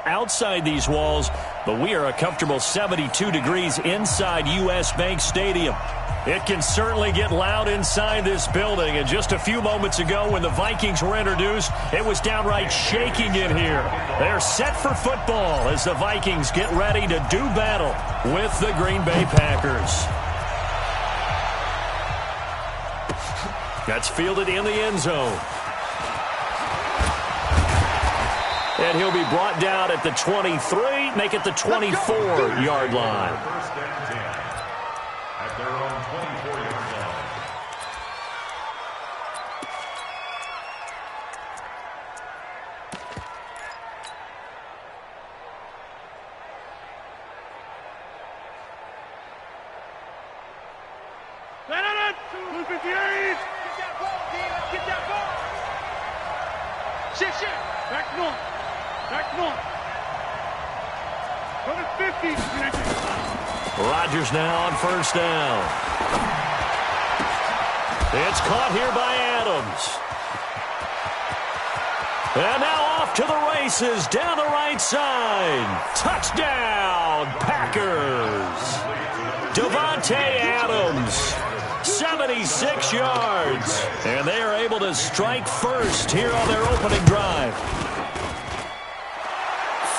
outside these walls, but we are a comfortable 72 degrees inside U.S. Bank Stadium. It can certainly get loud inside this building, and just a few moments ago when the Vikings were introduced, it was downright shaking in here. They're set for football as the Vikings get ready to do battle with the Green Bay Packers. That's fielded in the end zone. And he'll be brought down at the 23, make it the 24-yard line. First and 10 at their own 24-yard line. Set it! 258! Get that ball, D. Let's get that ball. Shit. Back to north. Go to 50. Rodgers now on first down. It's caught here by Adams. And now off to the races down the right side. Touchdown, Packers. Davante Adams, 76 yards. And they are able to strike first here on their opening drive.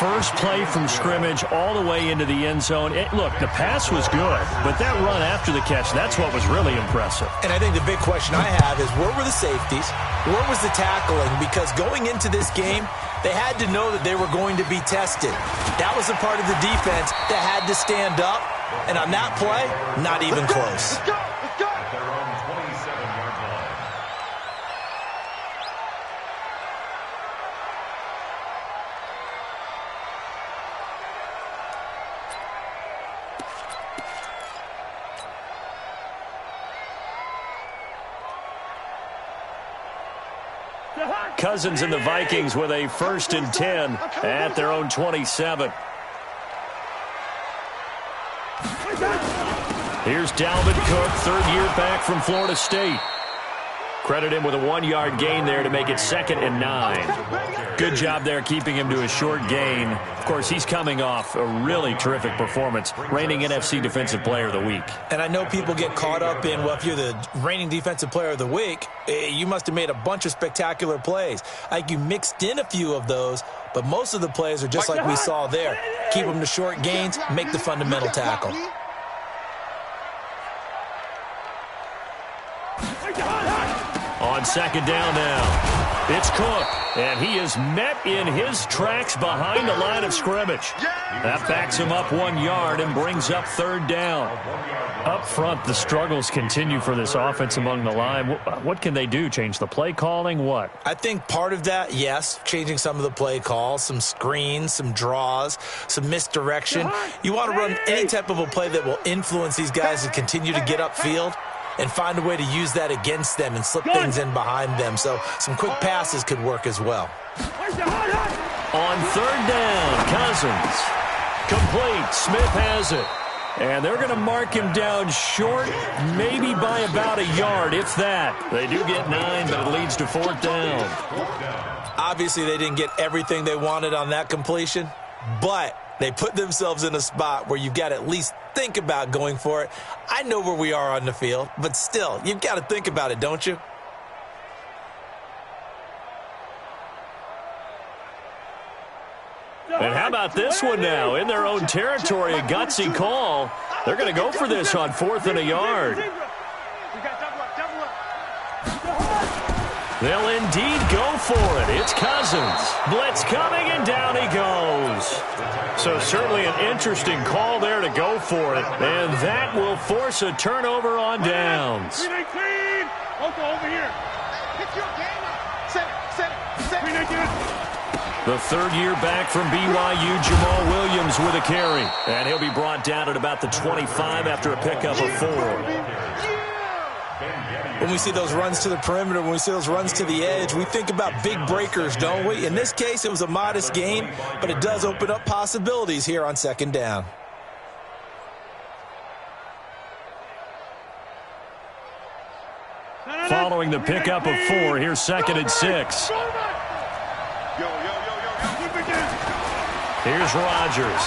First play from scrimmage all the way into the end zone. Look, the pass was good, but that run after the catch, that's what was really impressive. And I think the big question I have is, where were the safeties? Where was the tackling? Because going into this game, they had to know that they were going to be tested. That was a part of the defense that had to stand up. And on that play, not even close. At their own 27-yard line. Cousins and the Vikings with a 1st and 10 at their own 27. Here's Dalvin Cook, third-year back from Florida State. Credit him with a 1-yard gain there to make it 2nd and 9. Good job there keeping him to a short gain. Of course, he's coming off a really terrific performance, reigning NFC Defensive Player of the Week. And I know people get caught up in, well, if you're the reigning Defensive Player of the Week, you must have made a bunch of spectacular plays. Like, you mixed in a few of those, but most of the plays are just like we saw there. Keep them to short gains, make the fundamental tackle. On 2nd down now, it's Cook, and he is met in his tracks behind the line of scrimmage. That backs him up 1 yard and brings up 3rd down. Up front, the struggles continue for this offense among the line. What can they do? Change the play calling? What? I think part of that, yes, changing some of the play calls, some screens, some draws, some misdirection. You want to run any type of a play that will influence these guys to continue to get upfield and find a way to use that against them and slip things in behind them. So some quick passes could work as well. On 3rd down, Cousins. Complete. Smith has it. And they're going to mark him down short, maybe by about a yard, if that. They do get 9, but it leads to 4th down. Obviously, they didn't get everything they wanted on that completion, but they put themselves in a spot where you've got to at least think about going for it. I know where we are on the field, but still, you've got to think about it, don't you? And how about this one now? In their own territory, a gutsy call. They're going to go for this on 4th and a yard. They'll indeed go for it. It's Cousins. Blitz coming, and down he goes. So certainly an interesting call there to go for it. And that will force a turnover on downs. Over here. The 3rd-year back from BYU, Jamal Williams with a carry. And he'll be brought down at about the 25 after a pickup of 4. When we see those runs to the perimeter, when we see those runs to the edge, we think about big breakers, don't we? In this case, it was a modest gain, but it does open up possibilities here on 2nd down. Following the pickup of 4, here's 2nd and 6. Here's Rodgers.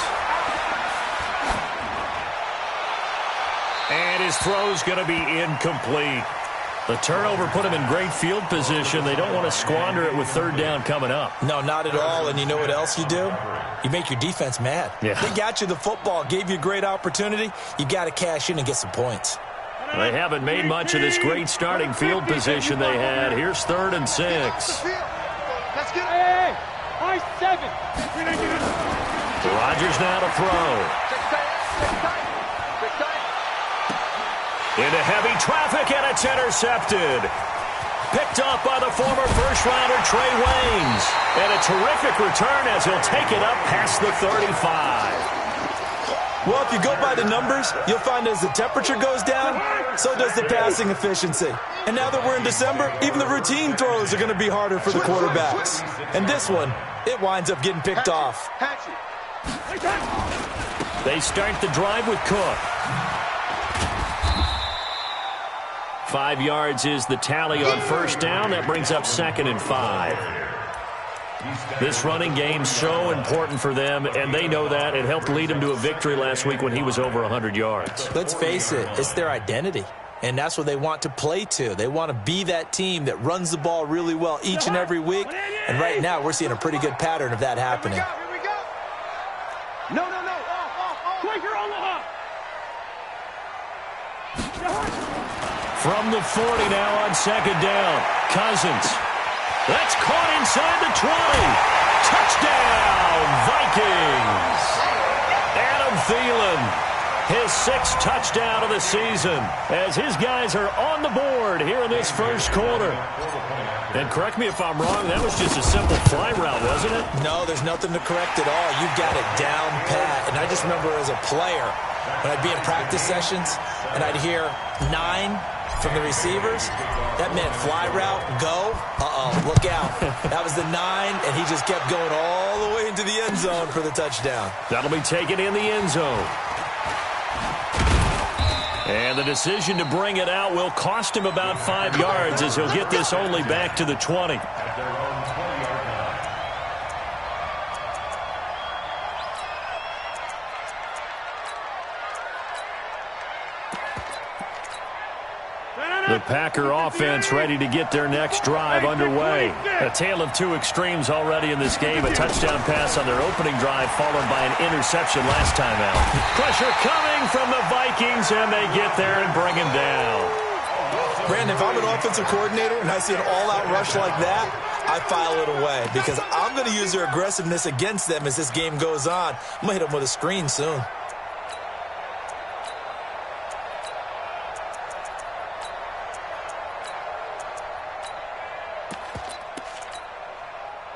And his throw's going to be incomplete. The turnover put him in great field position. They don't want to squander it with third down coming up. No, not at all. And you know what else you do? You make your defense mad. Yeah. They got you the football, gave you a great opportunity. You got to cash in and get some points. They haven't made much of this great starting field position they had. Here's 3rd and 6. Let's get it. Hey, 7. Rodgers now to throw. Into heavy traffic, and it's intercepted. Picked off by the former first-rounder Trey Waynes. And a terrific return as he'll take it up past the 35. Well, if you go by the numbers, you'll find as the temperature goes down, so does the passing efficiency. And now that we're in December, even the routine throws are going to be harder for the quarterbacks. And this one, it winds up getting picked off. They start the drive with Cook. 5 yards is the tally on first down. That brings up 2nd and 5. This running game's so important for them, and they know that. It helped lead them to a victory last week when he was over 100 yards. Let's face it, it's their identity, and that's what they want to play to. They want to be that team that runs the ball really well each and every week, and right now we're seeing a pretty good pattern of that happening. Here we go. No. Quaker Omaha. From the 40 now on 2nd down. Cousins. That's caught inside the 20. Touchdown, Vikings. Adam Thielen, his 6th touchdown of the season, as his guys are on the board here in this first quarter. And correct me if I'm wrong, that was just a simple fly route, wasn't it? No, there's nothing to correct at all. You got it down pat. And I just remember as a player, when I'd be in practice sessions, and I'd hear 9 from the receivers, that meant fly route, go, look out. That was the 9, and he just kept going all the way into the end zone for the touchdown. That'll be taken in the end zone. And the decision to bring it out will cost him about 5 yards as he'll get this only back to the 20. The Packer offense ready to get their next drive underway. A tale of two extremes already in this game. A touchdown pass on their opening drive followed by an interception last time out. Pressure coming from the Vikings, and they get there and bring him down. Brandon, if I'm an offensive coordinator and I see an all-out rush like that, I file it away because I'm going to use their aggressiveness against them as this game goes on. I'm going to hit them with a screen soon.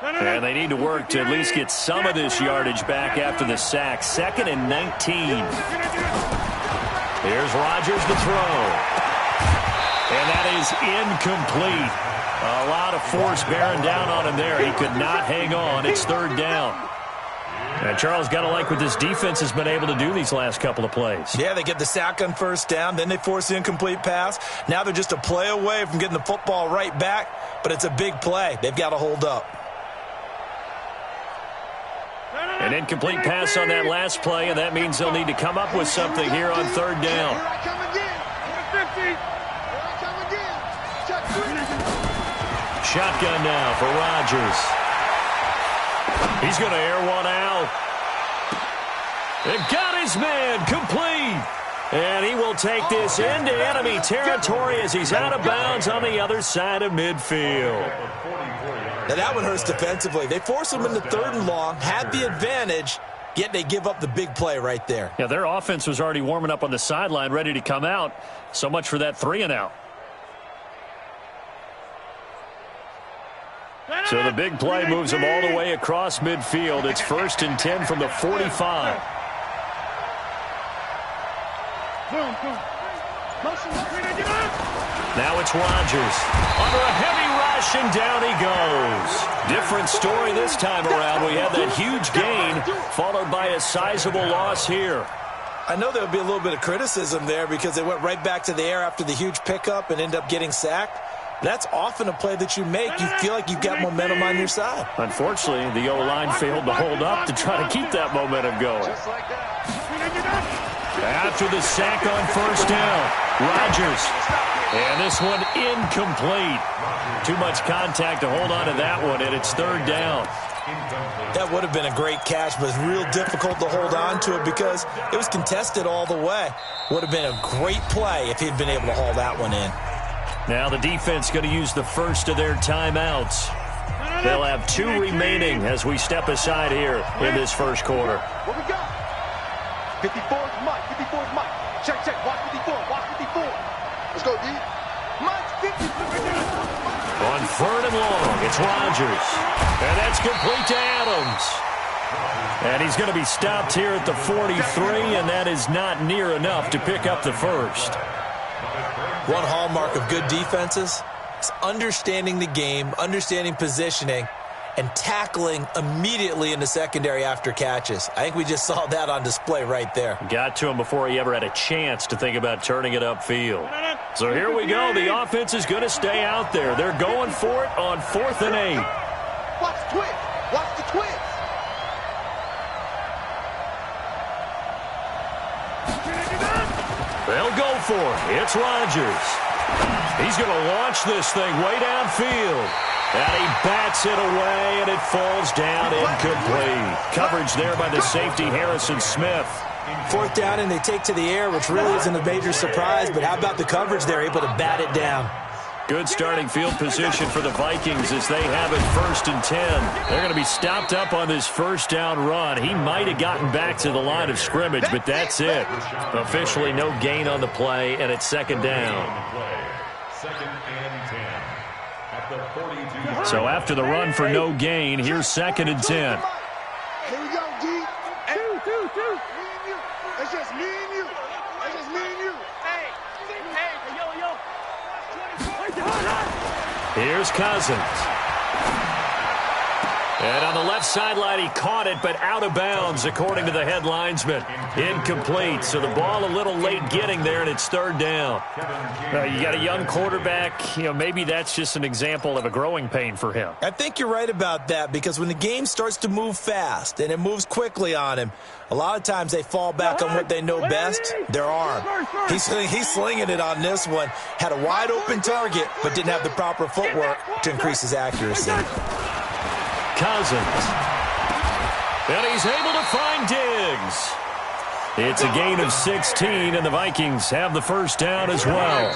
And they need to work to at least get some of this yardage back after the sack. 2nd and 19. Here's Rodgers to throw. And that is incomplete. A lot of force bearing down on him there. He could not hang on. It's 3rd down. And Charles, got to like what this defense has been able to do these last couple of plays. Yeah, they get the sack on first down. Then they force the incomplete pass. Now they're just a play away from getting the football right back. But it's a big play. They've got to hold up. An incomplete pass on that last play, and that means they'll need to come up with something here on 3rd down. Here I come again. 50. Here I come again. Check 3. Shotgun now for Rodgers. He's going to air one out. And got his man complete. And he will take this into enemy territory as he's out of bounds on the other side of midfield. Now that one hurts defensively. They force them into 3rd and long, had the advantage, yet they give up the big play right there. Yeah, their offense was already warming up on the sideline, ready to come out. So much for that 3 and out. So the big play moves them all the way across midfield. It's 1st and 10 from the 45. Now it's Rodgers under a heavy rush, and down he goes. Different story this time around. We had that huge gain followed by a sizable loss here. I know there would be a little bit of criticism there because they went right back to the air after the huge pickup and ended up getting sacked. That's often a play that you make. You feel like you've got momentum on your side. Unfortunately, the O-line failed to hold up to try to keep that momentum going. After the sack on first down, Rodgers. And this one incomplete. Too much contact to hold on to that one, and it's third down. That would have been a great catch, but it's real difficult to hold on to it because it was contested all the way. Would have been a great play if he'd been able to haul that one in. Now the defense going to use the first of their timeouts. They'll have 2 remaining as we step aside here in this first quarter. What we got? 54 is Mike. 54 is Mike. Check, check. Watch 54. Watch 54. Let's go, D. Mike's 54. On third and long, it's Rodgers. And that's complete to Adams. And he's going to be stopped here at the 43, and that is not near enough to pick up the first. One hallmark of good defenses is understanding the game, understanding positioning, and tackling immediately in the secondary after catches. I think we just saw that on display right there. Got to him before he ever had a chance to think about turning it upfield. So here we go. The offense is going to stay out there. They're going for it on 4th and 8. Watch the twist. Watch the twist. They'll go for it. It's Rodgers. He's going to launch this thing way downfield. And he bats it away, and it falls down incomplete. Coverage there by the safety, Harrison Smith. 4th down, and they take to the air, which really isn't a major surprise, but how about the coverage there, able to bat it down? Good starting field position for the Vikings as they have it 1st and 10. They're going to be stopped up on this first down run. He might have gotten back to the line of scrimmage, but that's it. Officially no gain on the play, and it's 2nd down. 2nd and 10. At the 42. So after the run for no gain, here's 2nd and 10. Here we go, D. Two. Me and you. It's just me and you. It's just me and you. Hey, yo. Here's Cousins. And on the left sideline, he caught it, but out of bounds, according to the head linesman. Incomplete, so the ball a little late getting there, and it's 3rd down. You got a young quarterback. Maybe that's just an example of a growing pain for him. I think you're right about that, because when the game starts to move fast and it moves quickly on him, a lot of times they fall back on what they know best, their arm. He's slinging it on this one. Had a wide-open target, but didn't have the proper footwork to increase his accuracy. Cousins. And he's able to find Diggs. It's a gain of 16, and the Vikings have the first down as well.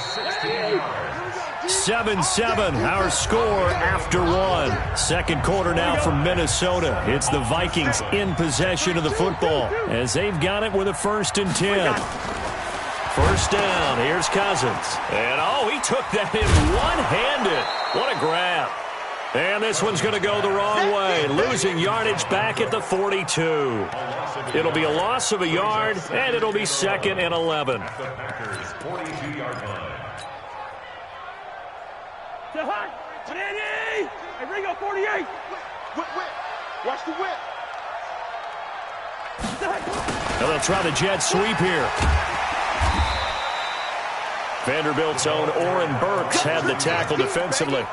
7-7, our score after 1. 2nd quarter now from Minnesota. It's the Vikings in possession of the football as they've got it with a 1st and 10. First down, here's Cousins. And, he took that in one-handed. What a grab. And this one's going to go the wrong way, losing yardage back at the 42. It'll be a loss of a yard, and it'll be 2nd and 11. At the Packers' 42-yard line. Hey, Ringo, 48. Whip. Watch the whip. Now they'll try the jet sweep here. Vanderbilt's own Oren Burks had the tackle defensively.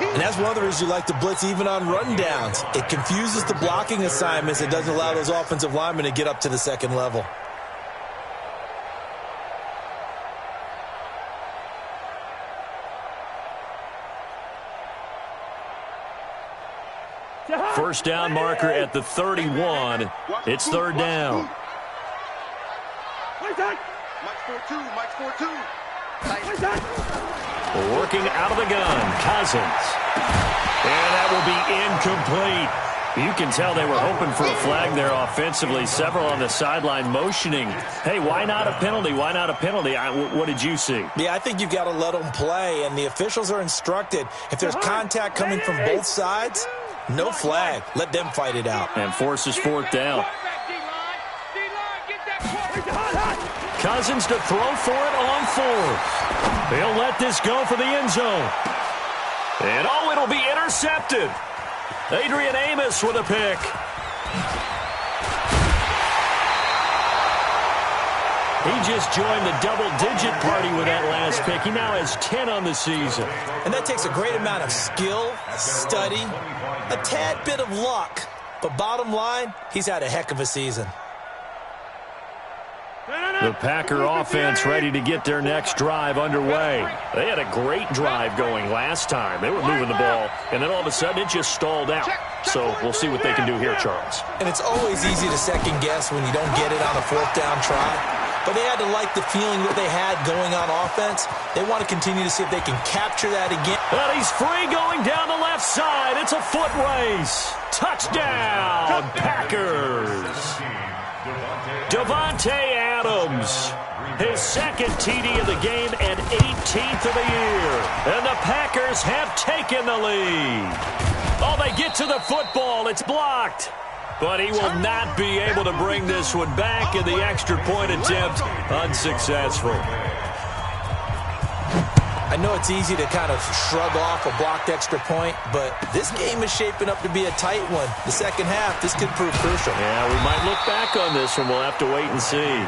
And that's one of the reasons you like to blitz even on rundowns. It confuses the blocking assignments. It doesn't allow those offensive linemen to get up to the 2nd level. First down marker at the 31. It's 3rd down. Mike's 4-2. Working out of the gun, Cousins. And that will be incomplete. You can tell they were hoping for a flag there offensively. Several on the sideline motioning. Hey, why not a penalty? Why not a penalty? What did you see? Yeah, I think you've got to let them play, and the officials are instructed. If there's contact coming from both sides, no flag. Let them fight it out. And forces 4th down. Cousins to throw for it on 4th. They'll let this go for the end zone. And, it'll be intercepted. Adrian Amos with a pick. He just joined the double-digit party with that last pick. He now has 10 on the season. And that takes a great amount of skill, study, a tad bit of luck. But bottom line, he's had a heck of a season. The Packer offense ready to get their next drive underway. They had a great drive going last time. They were moving the ball, and then all of a sudden it just stalled out. So we'll see what they can do here, Charles. And it's always easy to second guess when you don't get it on a fourth down try. But they had to like the feeling that they had going on offense. They want to continue to see if they can capture that again. But he's free going down the left side. It's a foot race. Touchdown, Packers. Davante Adams, his second TD of the game and 18th of the year. And the Packers have taken the lead. Oh, they get to the football. It's blocked. But he will not be able to bring this one back, and the extra point attempt unsuccessful. I know it's easy to kind of shrug off a blocked extra point, but this game is shaping up to be a tight one. The second half, this could prove crucial. Yeah, we might look back on this one. We'll have to wait and see.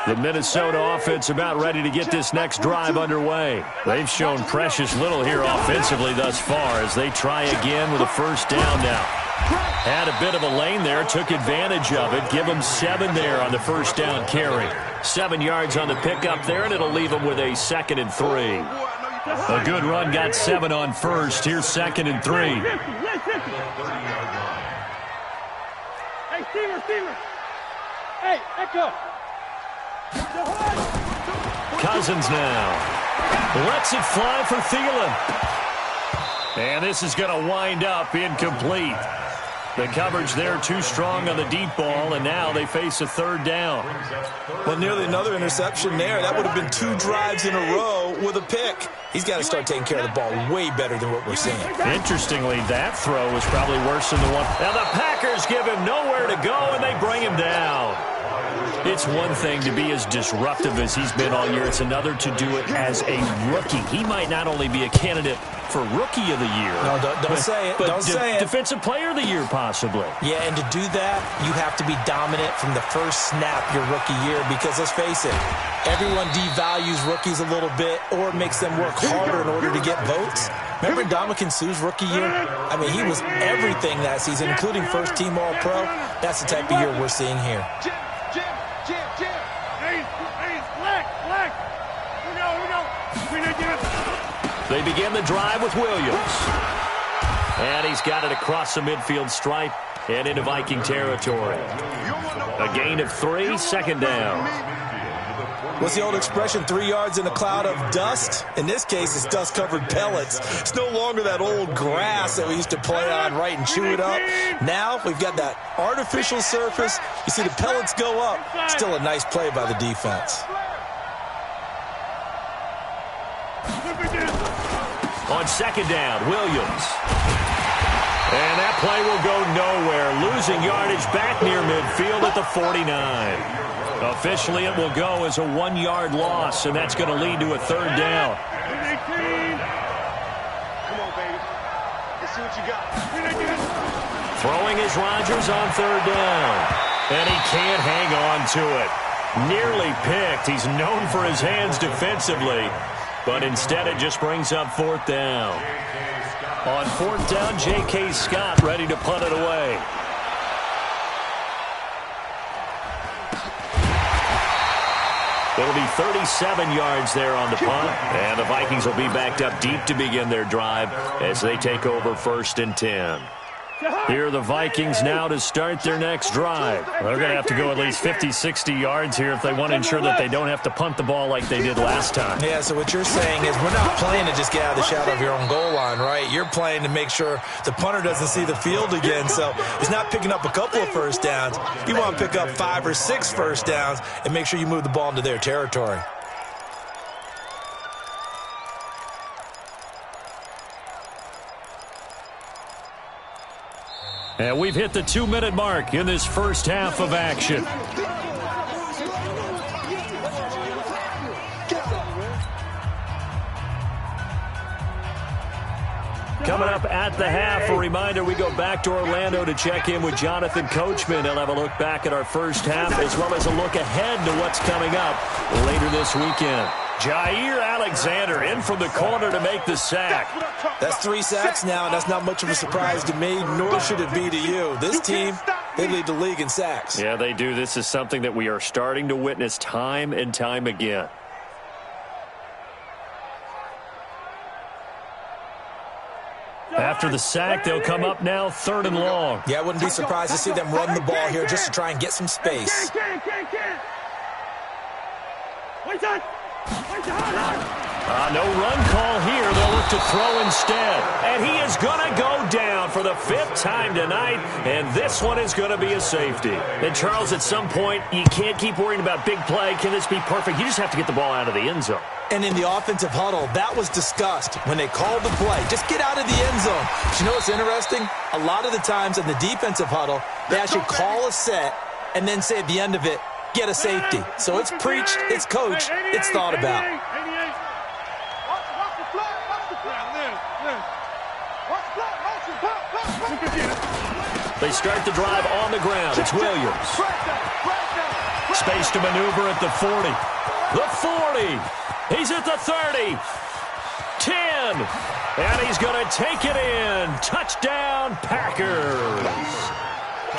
The Minnesota offense about ready to get this next drive underway. They've shown precious little here offensively thus far as they try again with a first down now. Had a bit of a lane there, took advantage of it. Give them 7 there on the first down carry. 7 yards on the pickup there, and it'll leave them with a 2nd and 3. A good run, got 7 on first. Here's 2nd and 3. Hey, Steeler. Hey, Echo. Cousins now. Lets it fly for Thielen. And this is going to wind up incomplete. The coverage there too strong on the deep ball, and now they face a 3rd down. Well, nearly another interception there. That would have been 2 drives in a row with a pick. He's got to start taking care of the ball way better than what we're seeing. Interestingly, that throw was probably worse than the one. Now the Packers give him nowhere to go, and they bring him down. It's one thing to be as disruptive as he's been all year. It's another to do it as a rookie. He might not only be a candidate for Rookie of the Year. No, don't say it. Don't say it. Defensive Player of the Year, possibly. Yeah, and to do that, you have to be dominant from the first snap your rookie year because, let's face it, everyone devalues rookies a little bit or makes them work harder in order to get votes. Remember Ndamukong Suh's rookie year? I mean, he was everything that season, including first-team All-Pro. That's the type of year we're seeing here. They begin the drive with Williams. And he's got it across the midfield stripe and into Viking territory. A gain of 3, 2nd down. What's the old expression, 3 yards in a cloud of dust? In this case, it's dust-covered pellets. It's no longer that old grass that we used to play on, right, and chew it up. Now we've got that artificial surface. You see the pellets go up. Still a nice play by the defense. On 2nd down, Williams. And that play will go nowhere. Losing yardage back near midfield at the 49. Officially, it will go as a 1-yard loss, and that's going to lead to a 3rd down. Come on, baby. Let's see what you got. Throwing is Rodgers on 3rd down. And he can't hang on to it. Nearly picked. He's known for his hands defensively. But instead, it just brings up 4th down. On 4th down, J.K. Scott ready to punt it away. It'll be 37 yards there on the punt. And the Vikings will be backed up deep to begin their drive as they take over 1st and 10. Here are the Vikings now to start their next drive. They're going to have to go at least 50, 60 yards here if they want to ensure that they don't have to punt the ball like they did last time. Yeah, so what you're saying is we're not playing to just get out of the shadow of your own goal line, right? You're playing to make sure the punter doesn't see the field again. So it's not picking up a couple of first downs. You want to pick up 5 or 6 first downs and make sure you move the ball into their territory. And we've hit the 2-minute mark in this first half of action. Coming up at the half, a reminder, we go back to Orlando to check in with Jonathan Coachman. He'll have a look back at our first half as well as a look ahead to what's coming up later this weekend. Jair Alexander in from the corner to make the sack. That's 3 sacks now, and that's not much of a surprise to me, nor should it be to you. This team, they lead the league in sacks. Yeah, they do. This is something that we are starting to witness time and time again. After the sack, they'll come up now 3rd and long. Yeah, I wouldn't be surprised to see them run the ball here just to try and get some space. No run call here. They'll look to throw instead. And he is going to go down for the 5th time tonight, and this one is going to be a safety. And, Charles, at some point, you can't keep worrying about big play. Can this be perfect? You just have to get the ball out of the end zone. And in the offensive huddle, that was discussed when they called the play. Just get out of the end zone. But you know what's interesting? A lot of the times in the defensive huddle, they actually call a set and then say at the end of it, get a safety. So it's preached, it's coached, it's thought about. They start the drive on the ground. It's Williams. Space to maneuver at the 40. The 40. He's at the 30. 10. And he's going to take it in. Touchdown, Packers.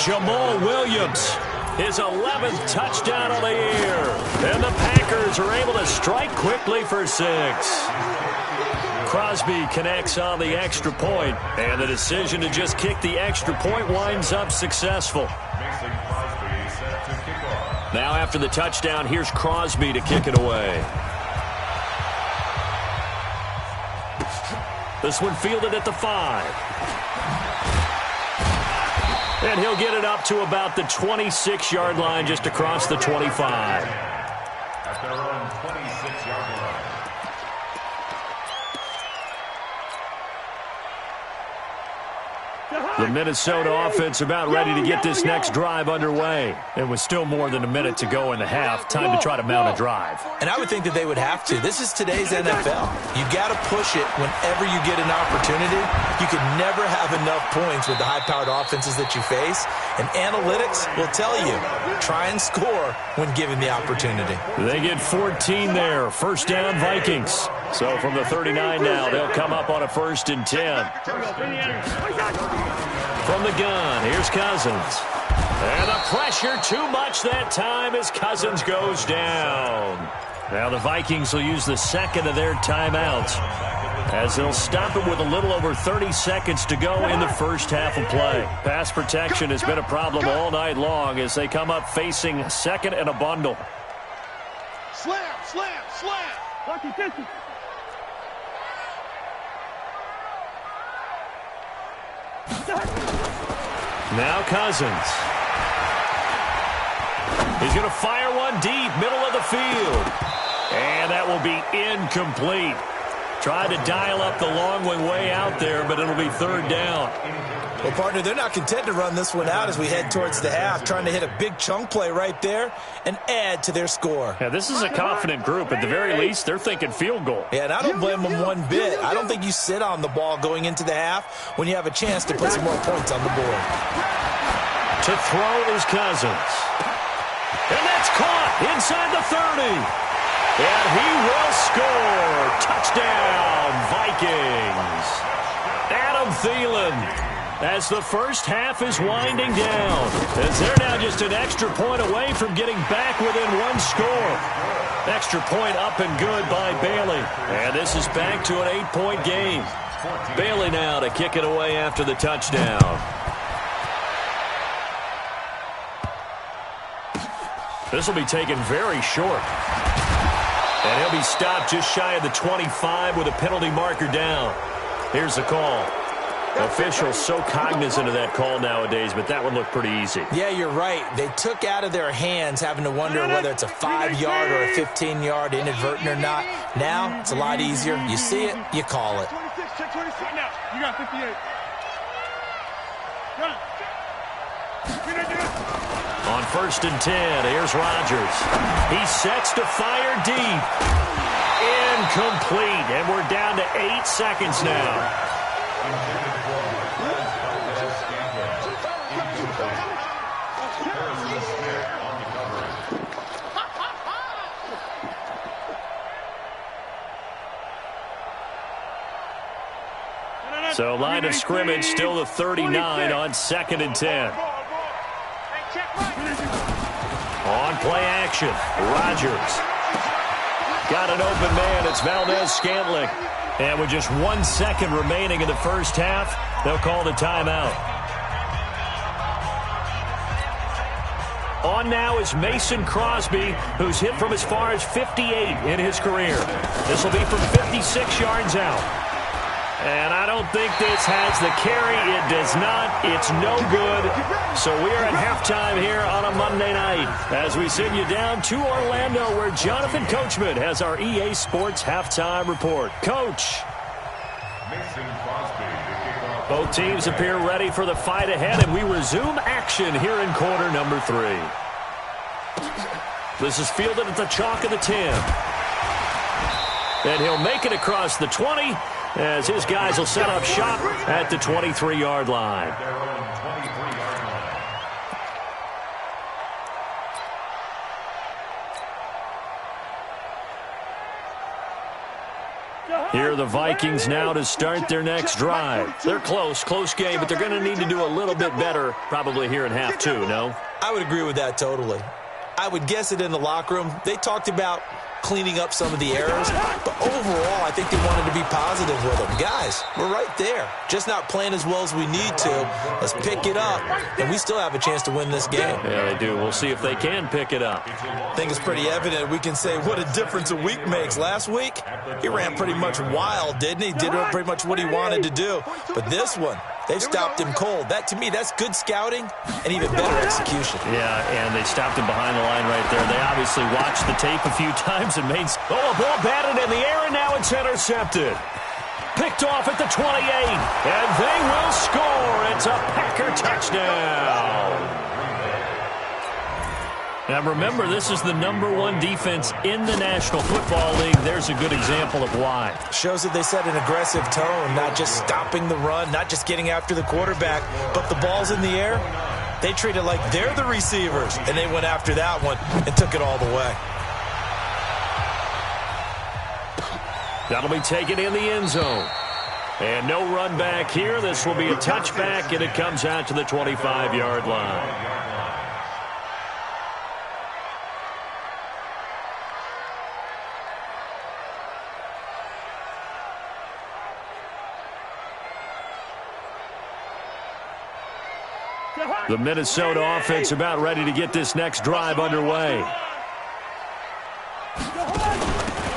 Jamal Williams, his 11th touchdown of the year. And the Packers are able to strike quickly for 6. Crosby connects on the extra point, and the decision to just kick the extra point winds up successful. Now after the touchdown, here's Crosby to kick it away. This one fielded at the 5. And he'll get it up to about the 26-yard line, just across the 25. At their own 26-yard line. The Minnesota offense about ready to get this next drive underway. It was still more than a minute to go in the half. Time to try to mount a drive. And I would think that they would have to. This is today's NFL. You got to push it whenever you get an opportunity. You can never have enough points with the high-powered offenses that you face. And analytics will tell you, try and score when given the opportunity. They get 14 there. First down, Vikings. So from the 39 now, they'll come up on a 1st and 10. From the gun, here's Cousins. And the pressure too much that time as Cousins goes down. Now the Vikings will use the 2nd of their timeouts as they'll stop it with a little over 30 seconds to go in the first half of play. Pass protection has been a problem all night long as they come up facing 2nd and a bundle. Slam, slam, slam. Now Cousins. He's going to fire one deep, middle of the field. And that will be incomplete. Tried to dial up the long one way out there, but it'll be 3rd down. Well, partner, they're not content to run this one out as we head towards the half, trying to hit a big chunk play right there and add to their score. Yeah, this is a confident group. At the very least, they're thinking field goal. Yeah, and I don't blame them one bit. I don't think you sit on the ball going into the half when you have a chance to put some more points on the board. To throw is Cousins. And that's caught inside the 30. And he will score. Touchdown, Vikings. Adam Thielen, as the first half is winding down, as they're now just an extra point away from getting back within 1 score. Extra point up and good by Bailey. And this is back to an 8-point game. Bailey now to kick it away after the touchdown. This will be taken very short. And he'll be stopped just shy of the 25 with a penalty marker down. Here's the call. Officials so cognizant of that call nowadays, but that one looked pretty easy. Yeah, you're right. They took out of their hands having to wonder whether it's a 5-yard or a 15-yard inadvertent or not. Now, it's a lot easier. You see it, you call it. 26, check 26 now. You got 58. On 1st and 10, here's Rodgers. He sets to fire deep. Incomplete, and we're down to 8 seconds now. So line of scrimmage still the 39 on 2nd and 10. On play action, Rodgers. Got an open man, it's Valdez-Scantling. And with just 1 second remaining in the first half, they'll call the timeout. On now is Mason Crosby, who's hit from as far as 58 in his career. This will be from 56 yards out. And I don't think this has the carry. It does not. It's no good. So we are at halftime here on a Monday night as we send you down to Orlando, where Jonathan Coachman has our EA Sports halftime report. Coach. Both teams appear ready for the fight ahead, and we resume action here in quarter number 3. This is fielded at the chalk of the 10. And he'll make it across the 20 as his guys will set up shop at the 23-yard line. Here are the Vikings now to start their next drive. They're close game, but they're going to need to do a little bit better probably here in half 2, no? I would agree with that totally. I would guess it in the locker room. They talked about cleaning up some of the errors, but overall, I think they wanted to be positive with them. Guys, we're right there. Just not playing as well as we need to. Let's pick it up, and we still have a chance to win this game. Yeah, they do. We'll see if they can pick it up. I think it's pretty evident. We can say what a difference a week makes. Last week, he ran pretty much wild, didn't he? Did pretty much what he wanted to do. But this one, they've stopped him cold. That, to me, that's good scouting and even better execution. Yeah, and they stopped him behind the line right there. They obviously watched the tape a few times and made... Oh, a ball batted in the air, and now it's intercepted. Picked off at the 28, and they will score. It's a Packer touchdown. Now, remember, this is the #1 defense in the National Football League. There's a good example of why. Shows that they set an aggressive tone, not just stopping the run, not just getting after the quarterback, but the ball's in the air. They treat it like they're the receivers, and they went after that one and took it all the way. That'll be taken in the end zone. And no run back here. This will be a touchback, and it comes out to the 25-yard line. The Minnesota offense about ready to get this next drive underway.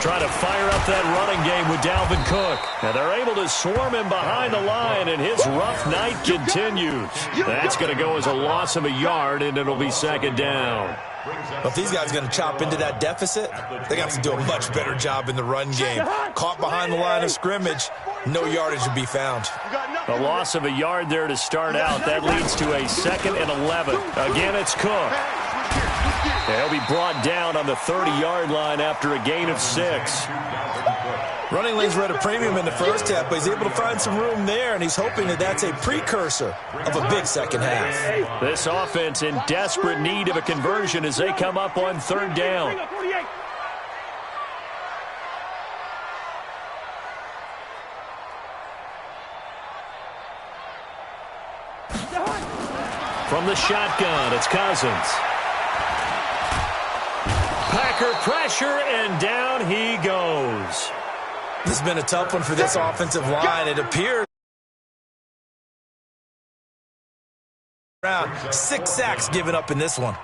Trying to fire up that running game with Dalvin Cook. And they're able to swarm him behind the line, and his rough night continues. That's going to go as a loss of a yard, and it'll be 2nd down. Well, if these guys are going to chop into that deficit, they got to do a much better job in the run game. Caught behind the line of scrimmage, no yardage would be found. A loss of a yard there to start out. That leads to a 2nd and 11. Again, it's Cook. He'll be brought down on the 30-yard line after a gain of 6. Running lanes were at a premium in the first half, but he's able to find some room there, and he's hoping that that's a precursor of a big second half. This offense in desperate need of a conversion as they come up on 3rd down. From the shotgun, it's Cousins. Packer pressure, and down he goes. This has been a tough one for this offensive line. It appears around 6 sacks given up in this one.